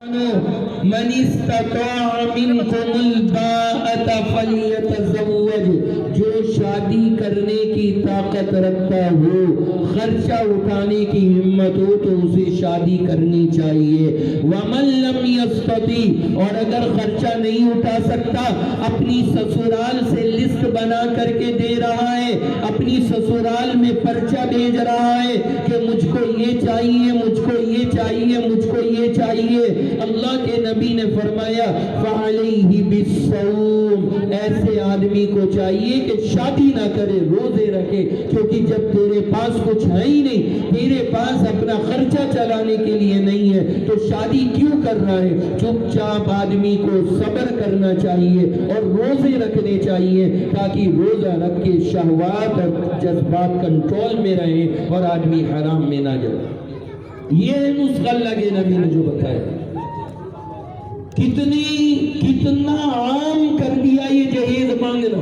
من استطاع منکم الباءۃ فلیتزوج، جو شادی کرنے کی طاقت رکھتا ہو، خرچہ اٹھانے کی ہمت ہو تو اسے شادی کرنی چاہیے۔ ومن لم یستطع، اور اگر خرچہ نہیں اٹھا سکتا، اپنی سسرال سے لسٹ بنا کر کے دے رہا ہے، اپنی سسرال میں پرچہ بھیج رہا ہے کہ مجھ کو یہ چاہیے، مجھ کو یہ چاہیے، مجھ کو یہ چاہیے، اللہ کے نبی نے فرمایا فعلیہ بالصوم، ایسے آدمی کو چاہیے کہ شادی نہ کرے، روزے رکھے، کیونکہ جب تیرے پاس کچھ ہے ہی نہیں، تیرے پاس اپنا خرچہ چلانے کے لیے نہیں ہے تو شادی کیوں کر رہا ہے؟ چپ چاپ آدمی کو صبر کرنا چاہیے اور روزے رکھنے چاہیے تاکہ روزہ رکھ کے شہوات اور جذبات کنٹرول میں رہیں اور آدمی حرام میں نہ جائے۔ یہ نسخہ اللہ کے نبی نے جو بتایا، کتنا عام کر دیا یہ جہیز مانگنا۔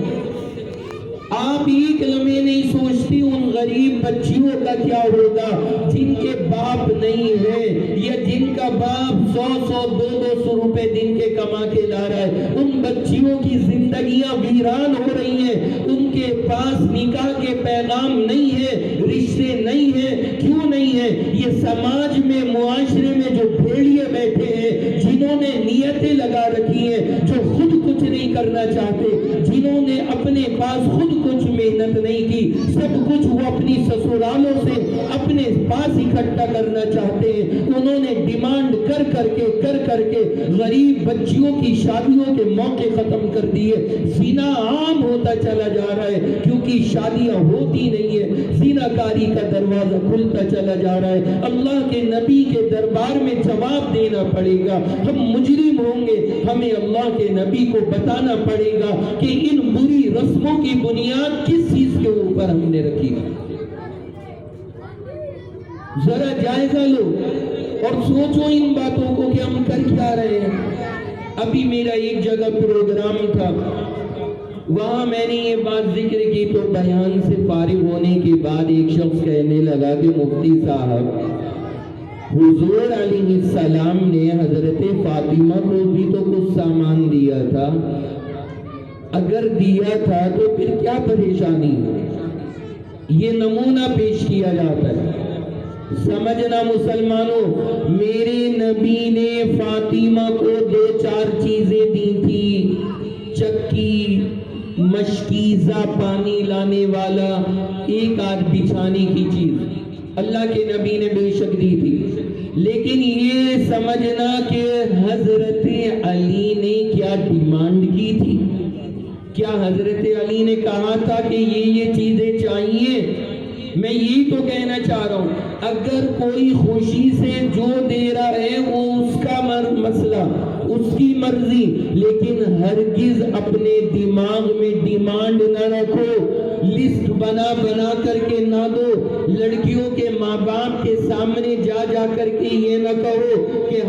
آپ ایک لمحے نہیں سوچتی ان غریب بچیوں کا کیا ہوگا جن کے باپ نہیں ہے، یا جن کا باپ 100-200 روپے دن کے کما کے لا رہا ہے۔ ان بچیوں کی زندگیاں ویران ہو رہی ہیں، ان کے پاس نکاح کے پیغام نہیں ہے، رشتے نہیں ہے۔ کیوں نہیں ہے؟ یہ سماج میں، معاشرے میں جو بھیڑیے بیٹھے ہیں، جنہوں نے نیتیں لگا رکھی ہیں، جو خود کچھ نہیں کرنا چاہتے، جنہوں نے اپنے پاس خود کچھ محنت نہیں کی، سب کچھ وہ اپنی سسرالوں سے اپنے پاس اکٹھا کرنا چاہتے ہیں، انہوں نے ڈیمانڈ کر کر کے غریب بچیوں کی شادیوں کے موقع ختم کر دیے۔ زنا عام ہوتا چلا جا رہا ہے کیونکہ شادیاں ہوتی نہیں ہے، زنا کاری کا دروازہ کھلتا چلا جا رہا ہے۔ اللہ کے نبی کے دربار میں جواب دینا پڑے گا، ہم مجرم ہوں گے، ہمیں اللہ کے نبی کو بتانا پڑے گا کہ ان بری رسموں کی بنیاد کس چیز کے اوپر ہم نے رکھی۔ ذرا جائزہ لو اور سوچو ان باتوں کو کہ ہم کر کیا رہے ہیں۔ ابھی میرا ایک جگہ پروگرام تھا، وہاں میں نے یہ بات ذکر کی تو بیان سے فارغ ہونے کے بعد ایک شخص کہنے لگا کہ مفتی صاحب، حضور علیہ السلام نے حضرت فاطمہ کو بھی تو کچھ سامان دیا تھا، اگر دیا تھا تو پھر کیا پریشانی؟ یہ نمونہ پیش کیا جاتا ہے۔ سمجھنا مسلمانوں، میرے نبی نے فاطمہ کو 2-4 چیزیں دی تھی، چکی، مشکیزہ پانی لانے والا، ایک آدھ بچھانے کی چیز اللہ کے نبی نے بے شک دی تھی، لیکن یہ سمجھنا کہ حضرت علی نے کیا ڈیمانڈ کی تھی؟ کیا حضرت علی نے کہا تھا کہ یہ چیزیں چاہیے؟ میں یہی تو کہنا چاہ رہا ہوں، اگر کوئی خوشی سے جو دے رہا ہے وہ اس کا مسئلہ، اس کی مرضی، لیکن ہرگز اپنے دماغ میں ڈیمانڈ نہ رکھو، لسٹ بنا کر کے نہ دو۔ لڑکیوں کے ماں باپ کے سامنے جا کر کے یہ نہ کہو کہ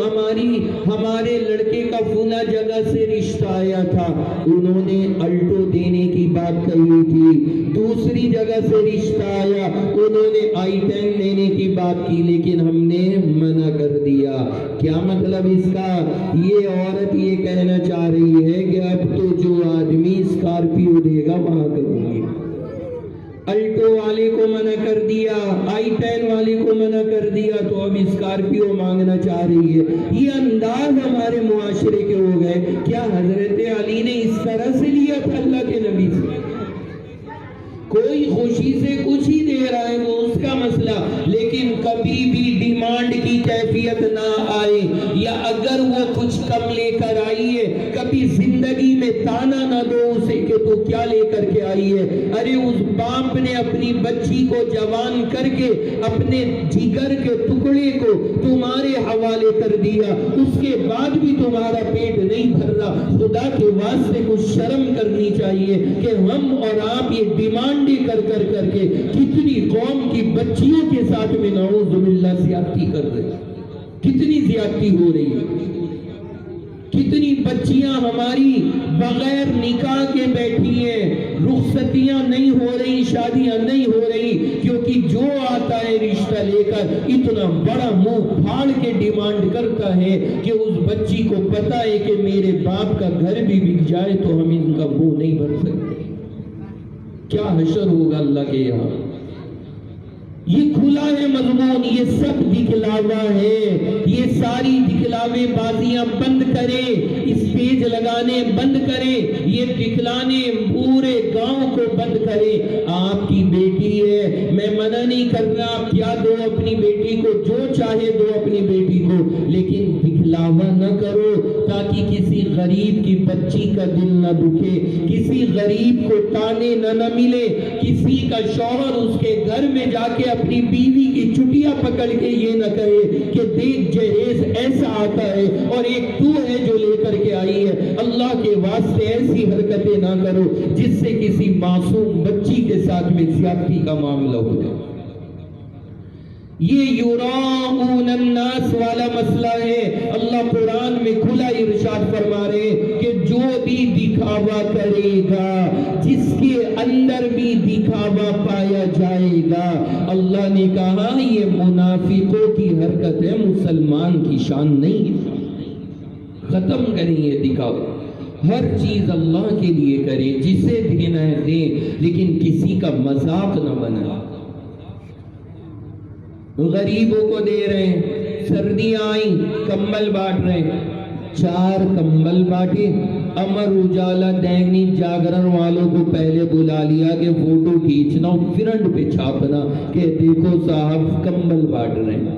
ہمارے لڑکے کا فلاں جگہ سے رشتہ آیا تھا، انہوں نے الٹو دینے کی بات کہی تھی، دوسری جگہ سے رشتہ آیا، انہوں نے I-10 دینے کی بات کی، لیکن ہم نے منع کر دیا۔ کیا مطلب اس کا؟ یہ عورت یہ کہنا چاہ رہی ہے کہ اب تو جو آدمی اسکارپیو دے گا وہاں کروں گی۔ الٹو والے کو منع کر دیا، I-10 والے کو منع کر دیا، تو اب اسکارپیو مانگنا چاہ رہی ہے۔ یہ انداز ہمارے معاشرے کے ہو گئے۔ کیا حضرت علی نے اس طرح سے لیا تھا اللہ کے نبی سے؟ کوئی خوشی سے کچھ ہی دے رہا ہے وہ اس کا مسئلہ، لیکن کبھی بھی ڈیمانڈ کی کیفیت نہ آئے، یا اگر وہ کچھ کم لے کر آئی ہے کبھی زندگی میں تانا نہ دو اسے کہ تو کیا لے کر کے آئی ہے۔ ارے اس باپ نے اپنی بچی کو جوان کر کے اپنے جگر کے ٹکڑے کو تمہارے حوالے کر دیا، اس کے بعد بھی تمہارا پیٹ نہیں بھر رہا۔ خدا کے واسطے کچھ شرم کرنی چاہیے کہ ہم اور آپ یہ ڈیمانڈ کر کے کتنی قوم کی بچیوں کے ساتھ میں نعوذ باللہ زیادتی کر رہے ہیں، کتنی زیادتی ہو رہی ہے، کتنی بچیاں ہماری بغیر نکاح کے بیٹھی ہیں، رخصتیاں نہیں ہو رہی، شادیاں نہیں ہو رہی، کیونکہ جو آتا ہے رشتہ لے کر اتنا بڑا منہ پھاڑ کے ڈیمانڈ کرتا ہے کہ اس بچی کو پتا ہے کہ میرے باپ کا گھر بھی بک جائے تو ہم ان کا منہ نہیں بھر سکتے۔ کیا حشر ہوگا اللہ کے یہاں۔ یہ کھلا ہے مضمون، یہ سب دکھلاوا ہے، یہ ساری دکھلاوے بازیاں بند کرے، اسٹیج لگانے بند کرے، یہ دکھلانے پورے گاؤں کو بند کرے۔ آپ کی بیٹی ہے، میں منع نہیں کر رہا، آپ کیا دو اپنی بیٹی کو، جو چاہے دو اپنی بیٹی کو، لیکن دکھلاوا نہ کرو تاکہ کسی غریب کی بچی کا دل نہ دکھے، کسی غریب کو تانے نہ ملے، کسی کا شوہر اس کے گھر میں جا کے اپنی بیوی کی چٹیاں پکڑ کے یہ نہ کہے کہ دیکھ جہیز ایسا آتا ہے اور ایک تو ہے جو لے کر کے آئی ہے۔ اللہ کے واسطے ایسی حرکتیں نہ کرو جس سے کسی معصوم بچی کے ساتھ میں زیادتی کا معاملہ ہو جائے۔ یہ یراؤن الناس والا مسئلہ ہے۔ اللہ قرآن میں کھلا ارشاد فرما رہے کہ جو بھی دکھاوا کرے گا، جس کے اندر بھی دکھاوا پایا جائے گا، اللہ نے کہا یہ منافقوں کی حرکت ہے، مسلمان کی شان نہیں ہے۔ ختم کریں یہ دکھاوا، ہر چیز اللہ کے لیے کریں، جسے دینا ہے دیں، لیکن کسی کا مذاق نہ بنائیں۔ غریبوں کو دے رہے ہیں، سردیاں آئیں کمبل بانٹ رہے ہیں، 4 کمبل بانٹے۔ امر اجالا دینک جاگرن والوں کو پہلے بلا لیا کہ فوٹو کھینچنا اور فرنٹ پہ چھاپنا کہ دیکھو صاحب کمبل بانٹ رہے ہیں۔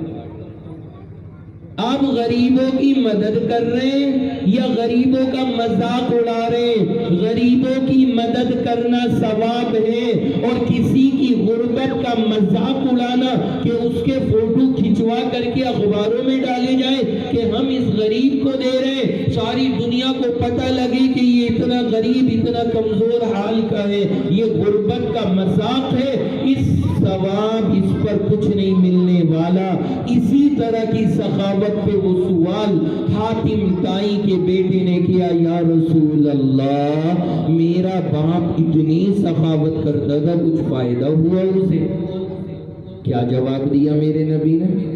آپ غریبوں کی مدد کر رہے ہیں یا غریبوں کا مذاق اڑا رہے ہیں؟ غریبوں کی مدد کرنا ثواب ہے، اور کسی کی غربت کا مذاق اڑانا کہ اس کے فوٹو کھنچوا کر کے اخباروں میں ڈالے جائے کہ ہم اس غریب کو دے رہے ہیں، ساری دنیا کو پتہ لگے کہ یہ اتنا غریب، اتنا کمزور حال کا ہے، یہ غربت کا مذاق ہے، اس ثواب اس پر کچھ نہیں ملنے والا۔ اسی طرح کی سخاوت پہ وہ سوال حاتم تائی کے بیٹے نے کیا، یا رسول اللہ میرا باپ اتنی سخاوت کرتا تھا، کچھ فائدہ ہوا اسے؟ کیا جواب دیا میرے نبی نے؟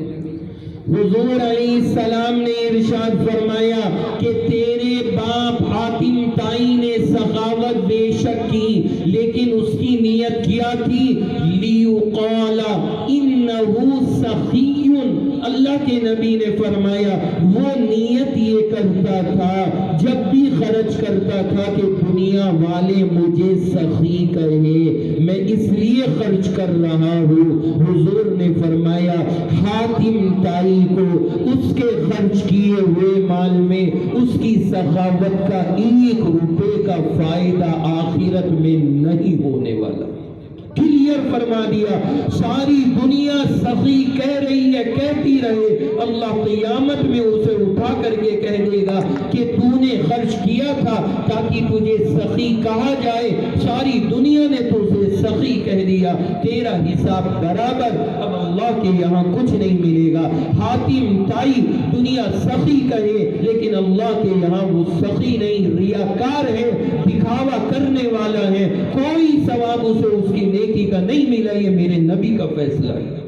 حضور علیہ السلام نے ارشاد فرمایا کہ تیرے باپ حاتم تائی نے سخاوت بے شک کی، لیکن اس کی نیت کیا تھی؟ لیقال انہ سخی۔ اللہ کے نبی نے فرمایا وہ نیت یہ کرتا تھا جب بھی خرچ کرتا تھا کہ دنیا والے مجھے سخی کہے، میں اس لیے خرچ کر رہا ہوں۔ حضور نے فرمایا حاتم تائی کو اس کے خرچ کیے ہوئے مال میں اس کی سخاوت کا 1 روپے کا فائدہ آخرت میں نہیں ہونے والا۔ کلیئر فرما دیا، ساری دنیا سخی کہہ رہی ہے، کہتی رہے، اللہ قیامت میں اسے اٹھا کر کے کہہ دے گا کہ تو نے خرچ کیا تھا تاکہ تجھے سخی کہا جائے، ساری دنیا نے تجھے سخی کہہ دیا، تیرا حساب برابر، اب اللہ کے یہاں کچھ نہیں ملے گا۔ حاتم تائی دنیا سخی کہے لیکن اللہ کے یہاں وہ سخی نہیں، ریاکار ہے، دکھاوا کرنے والا ہے، کوئی ثواب اسے اس کی نیکی کا نہیں ملا۔ یہ میرے نبی کا فیصلہ ہے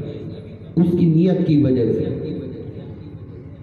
اس کی نیت کی وجہ سے۔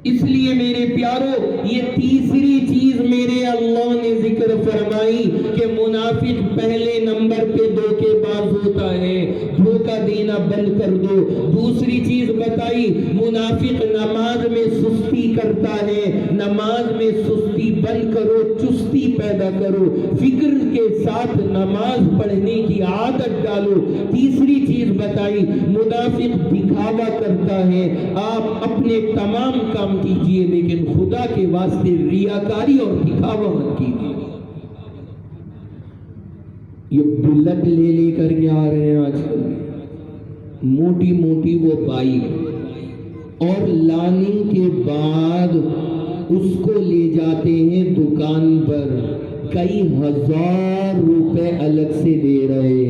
اس لیے میرے پیارو یہ تیسری چیز میرے اللہ نے ذکر فرمائی کہ منافق پہلے نمبر پہ دھوکے باز ہوتا ہے، دھوکہ دینا بند کر دو۔ دوسری چیز بتائی منافق نماز میں سستی کرتا ہے، نماز میں سستی بند کرو، چستی پیدا کرو، فکر کے ساتھ نماز پڑھنے کی عادت ڈالو۔ تیسری چیز بتائی منافق دکھاوا کرتا ہے، آپ اپنے تمام کام کیجئے لیکن خدا کے واسطے ریاکاری اور دکھاوا مت کیجئے۔ یہ بلٹ لے کر کے آ رہے ہیں آج کل، موٹی موٹی وہ بائک، اور لانے کے بعد اس کو لے جاتے ہیں دکان پر، کئی ہزار روپے الگ سے دے رہے،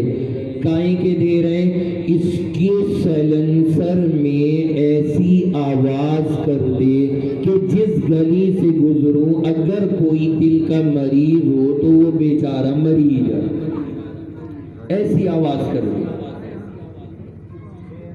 کائیں کے دے رہے ہیں، اس کے سائلنسر میں ایسی آواز کر دے کہ جس گلی سے گزروں اگر کوئی دل کا مریض ہو تو وہ بیچارہ مری جائے، ایسی آواز کر دے۔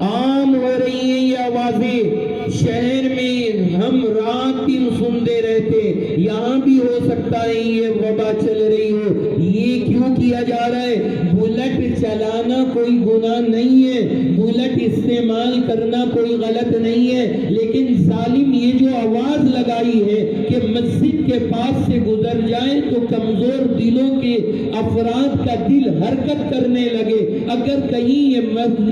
عام ہو رہی ہیں یہ آوازیں شہر میں، ہم رات دن سنتے رہتے، یہاں بھی ہو سکتا ہے یہ وبا چل رہی ہو۔ یہ کیوں کیا جا رہا ہے؟ بلٹ چلانا کوئی گناہ نہیں ہے، بلٹ استعمال کرنا کوئی غلط نہیں ہے، لیکن ظالم یہ جو آواز لگائی ہے کہ مسجد کے پاس سے گزر جائیں تو کمزور دلوں کے افراد کا دل حرکت کرنے لگے، اگر کہیں یہ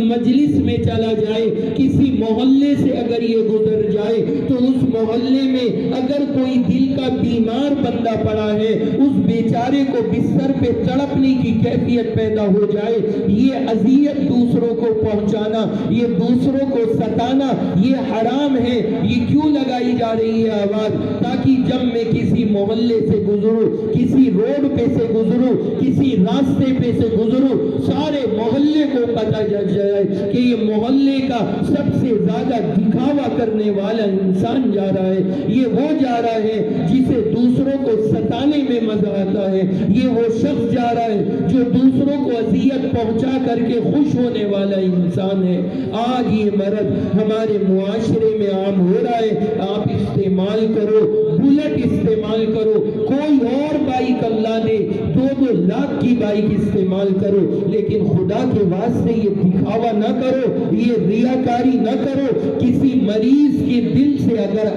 مجلس میں چلا جائے، کسی محلے سے اگر یہ گزر جائے تو اس محلے میں اگر کوئی دل کا بیمار بندہ پڑا ہے، اس بیچارے کو بستر پہ تڑپنے کی کیفیت پیدا ہو جائے، یہ اذیت دوسروں کو پہنچانا، یہ دوسروں کو ستانا، یہ حرام ہے۔ یہ کیوں لگائی جا رہی ہے آواز؟ تاکہ جب میں کسی محلے سے گزروں، کسی روڈ پہ سے گزروں، کسی راستے پہ سے گزروں، سارے محلے کو پتہ چل جائے کہ یہ محلے کا سب سے زیادہ دکھاوا کرنے والا انسان جا رہا ہے، یہ وہ جا رہا ہے جسے دوسروں کو ستانے میں مزہ آتا ہے، یہ وہ شخص جا رہا ہے جو دوسروں کو اذیت پہنچا کر کے خوش ہونے والا انسان ہے۔ آج یہ مرض ہمارے معاشرے میں عام ہو رہا ہے۔ آپ استعمال کرو، بلٹ استعمال کرو، کوئی اور بائک اللہ نے 2-2 لاکھ کی بائک استعمال کرو، لیکن خدا کے واسطے یہ دکھاوا نہ کرو، یہ ریاکاری نہ کرو۔ کسی مریض کے دل سے اگر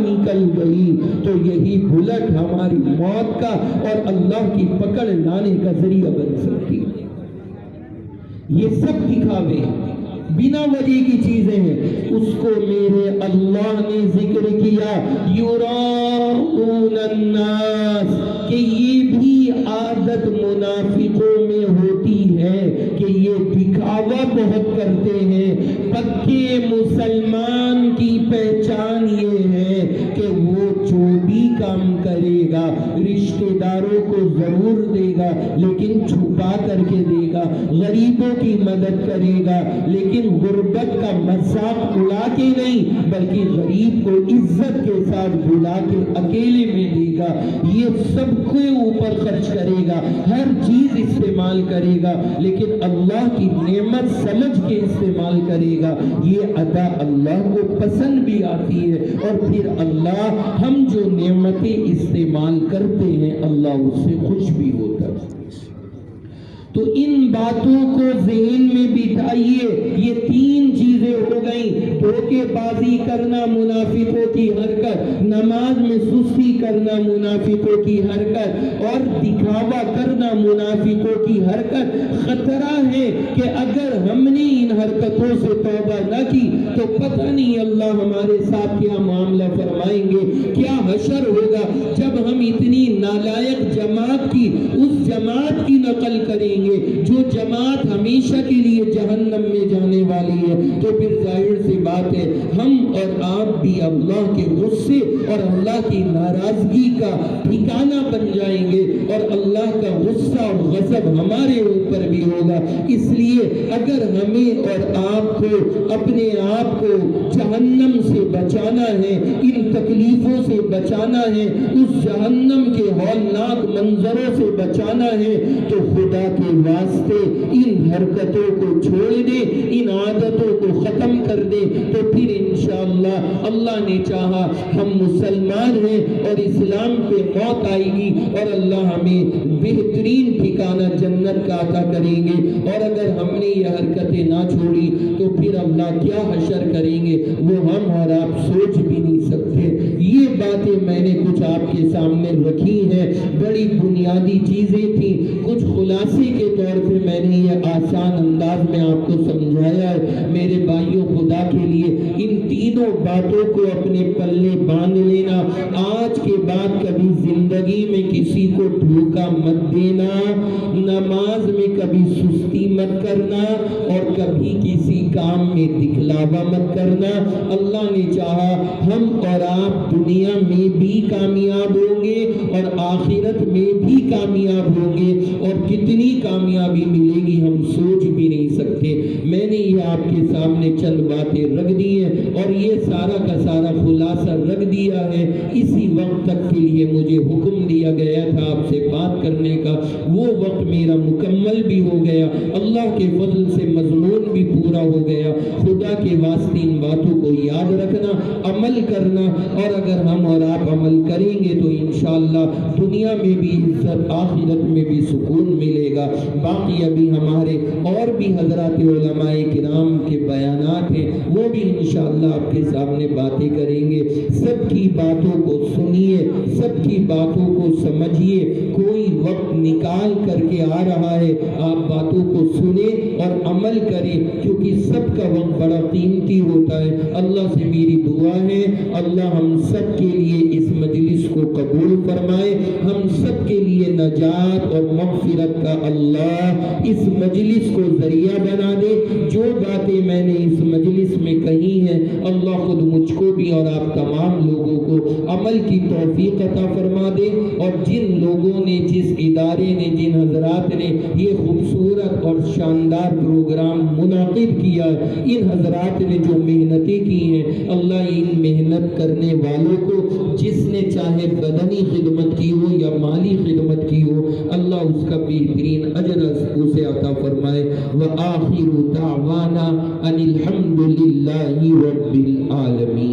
نکل گئی تو یہی بلٹ ہماری موت کا اور اللہ کی پکڑ لانے کا ذریعہ بن سکتی ہے۔ یہ سب دکھاوے بنا وجہ کی چیزیں ہیں۔ اس کو میرے اللہ نے ذکر کیا یراؤن الناس، کہ یہ بھی عادت منافقوں میں ہوتی ہے کہ یہ دکھاوا بہت کرتے ہیں۔ پکے مسلمان کی پہچان یہ ہے کہ وہ جو بھی کام کرے گا رشتہ داروں کو ضرور دے گا لیکن چھپا کر کے دے گا، غریبوں کی مدد کرے گا لیکن غربت کا مذاق اڑا کے نہیں، بلکہ غریب کو عزت کے ساتھ بلا کے اکیلے میں دے گا، یہ سب کے اوپر خرچ کرے گا، ہر چیز استعمال کرے گا لیکن اللہ کی نعمت سمجھ کے استعمال کرے گا۔ یہ ادا اللہ کو پسند بھی آتی ہے، اور پھر اللہ ہم جو نعمتیں استعمال کرتے ہیں اللہ اس سے خوش بھی ہوتا ہے۔ تو ان باتوں کو ذہن میں بٹھائیے۔ یہ 3 چیزیں ہو گئیں، دھوکے بازی کرنا منافقوں کی حرکت، نماز میں سستی کرنا منافقوں کی حرکت، اور دکھاوا کرنا منافقوں کی حرکت۔ خطرہ ہے کہ اگر ہم نے ان حرکتوں سے توبہ نہ کی تو پتہ نہیں اللہ ہمارے ساتھ کیا معاملہ فرمائیں گے، کیا حشر ہوگا جب ہم اتنی نالائق جماعت کی اس جماعت کی نقل کریں گے جو جماعت ہمیشہ کے لیے جہنم میں جانے والی ہے۔ تو پھر ظاہر سی بات ہے ہم اور آپ بھی اللہ کے غصے اور اللہ کی ناراضگی کا ٹھکانہ بن جائیں گے، اور اللہ کا غصہ اور غضب ہمارے اوپر بھی ہوگا۔ اس لیے اگر ہمیں اور آپ کو اپنے آپ کو جہنم سے بچانا ہے، ان تکلیفوں سے بچانا ہے، اس جہنم کے ہولناک منظروں سے بچانا ہے، تو خدا کے واسطے ان حرکتوں کو چھوڑ دے، ان عادتوں کو ختم کر دے، تو پھر انشاءاللہ اللہ نے چاہا ہم مسلمان ہیں اور اسلام پہ موت آئے گی اور اللہ ہمیں بہترین ٹھکانہ جنت کا عطا کریں گے۔ اور اگر ہم نے یہ حرکتیں نہ چھوڑی تو پھر اللہ کیا حشر کریں گے وہ ہم اور آپ سوچ بھی نہیں سکتے۔ یہ باتیں میں نے کچھ آپ کے سامنے رکھی ہیں، بڑی بنیادی چیزیں تھیں، کچھ خلاصے کے طور پہ میں نے یہ آسان انداز میں آپ کو سمجھایا ہے۔ میرے بھائیوں خدا کے لیے ان تینوں باتوں کو اپنے پلے باندھ لینا، آج کے بعد کبھی زندگی زندگی میں کسی کو دھوکہ مت دینا، نماز میں کبھی سستی مت کرنا اور کبھی کسی کام میں دکھلاوا مت کرنا۔ اللہ نے چاہا ہم اور آپ دنیا میں بھی کامیاب ہوں گے اور آخرت میں بھی کامیاب ہوں گے، اور کتنی کامیابی ملے گی ہم سوچ بھی نہیں سکتے۔ میں نے یہ آپ کے سامنے چند باتیں رکھ دی ہیں اور یہ سارا کا سارا خلاصہ رکھ دیا ہے۔ اسی وقت تک کے لیے مجھے حکم دیا گیا تھا آپ سے بات کرنے کا، وہ وقت میرا مکمل بھی ہو گیا، اللہ کے فضل سے مضمون بھی پورا ہو گیا۔ خدا کے واسطے ان باتوں کو یاد رکھنا، عمل کرنا، اور اگر ہم اور آپ عمل کریں گے تو انشاءاللہ دنیا میں بھی عزت، آخرت میں بھی سکون ملے گا۔ باقی ابھی ہمارے اور بھی حضرات علماء کرام کے بیانات ہیں، وہ بھی انشاءاللہ آپ کے سامنے باتیں کریں گے۔ سب کی باتوں کو سنیے، سب کی باتوں کو سمجھیے، کوئی وقت نکال کر کے آ رہا ہے، آپ باتوں کو سنیں اور عمل کریں، کیونکہ سب کا وقت بڑا قیمتی ہوتا ہے۔ اللہ سے میری دعا ہے اللہ ہم سب کے لیے اس مجلس کو قبول فرمائے، ہم سب کے لیے نجات اور مغفرت کا اللہ اس مجلس کو ذریعہ بنا دے۔ جو باتیں میں نے اس مجلس میں کہی ہیں اللہ خود مجھ کو بھی اور آپ تمام لوگوں کو عمل کی توفیق عطا فرما دے، اور جن لوگوں نے، جس ادارے نے، جن حضرات نے یہ خوبصورت اور شاندار پروگرام منعقد کیا، ان حضرات نے جو محنتیں کی ہیں، اللہ ان محنت کرنے والوں کو، جس نے چاہے بدنی خدمت کی ہو یا مالی خدمت کی ہو، اللہ اس کا بہترین اجر اسے عطا فرمائے۔ وآخر دعوانا ان الحمد للہ رب العالمین۔